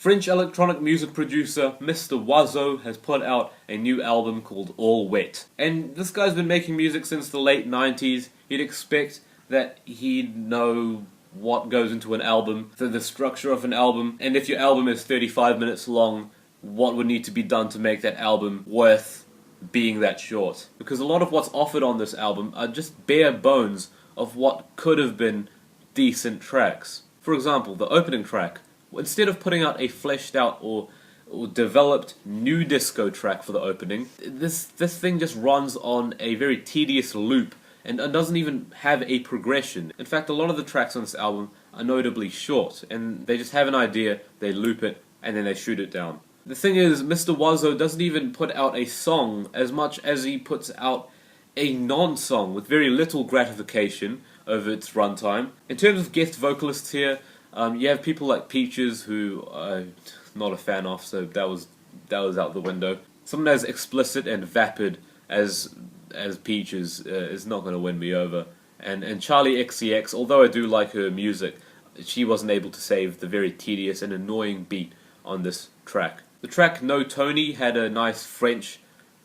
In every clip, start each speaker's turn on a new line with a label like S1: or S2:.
S1: French electronic music producer Mr. Oizo has put out a new album called All Wet. And this guy's been making music since the late 90s. You'd expect that he'd know what goes into an album, the structure of an album, and if your album is 35 minutes long, what would need to be done to make that album worth being that short. Because a lot of what's offered on this album are just bare bones of what could have been decent tracks. For example, the opening track. Instead of putting out a fleshed out or developed new disco track for the opening, this thing just runs on a very tedious loop and doesn't even have a progression. In fact, a lot of the tracks on this album are notably short, and they just have an idea, they loop it, and then they shoot it down. The thing is, Mr. Oizo doesn't even put out a song as much as he puts out a non-song with very little gratification over its runtime. In terms of guest vocalists here, you have people like Peaches, who I'm not a fan of, so that was out the window. Someone as explicit and vapid as Peaches is not going to win me over. And Charlie XCX, although I do like her music, she wasn't able to save the very tedious and annoying beat on this track. The track No Tony had a nice French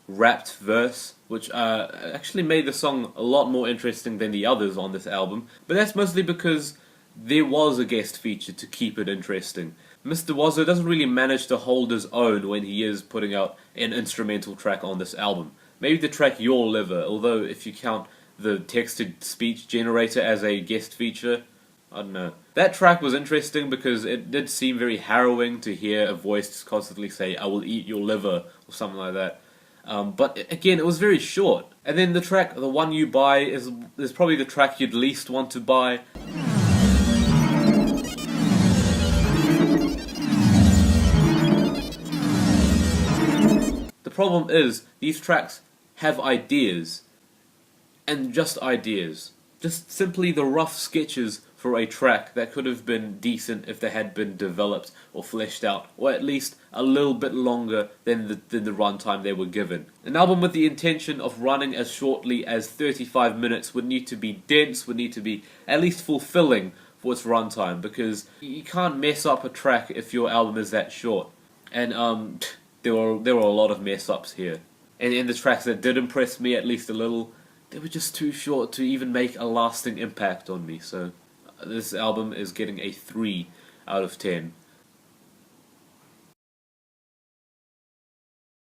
S1: rapped verse, which actually made the song a lot more interesting than the others on this album, but that's mostly because there was a guest feature to keep it interesting. Mr. Oizo doesn't really manage to hold his own when he is putting out an instrumental track on this album. Maybe the track Your Liver, although if you count the text-to-speech generator as a guest feature, I don't know. That track was interesting because it did seem very harrowing to hear a voice constantly say, "I will eat your liver," or something like that. But again, it was very short. And then the track, The One You Buy, is probably the track you'd least want to buy. The problem is, these tracks have ideas, and just ideas. Just simply the rough sketches for a track that could have been decent if they had been developed or fleshed out, or at least a little bit longer than the runtime they were given. An album with the intention of running as shortly as 35 minutes would need to be dense, would need to be at least fulfilling for its runtime, because you can't mess up a track if your album is that short. And there were a lot of mess-ups here. And in the tracks that did impress me at least a little, they were just too short to even make a lasting impact on me. So this album is getting a 3 out of 10.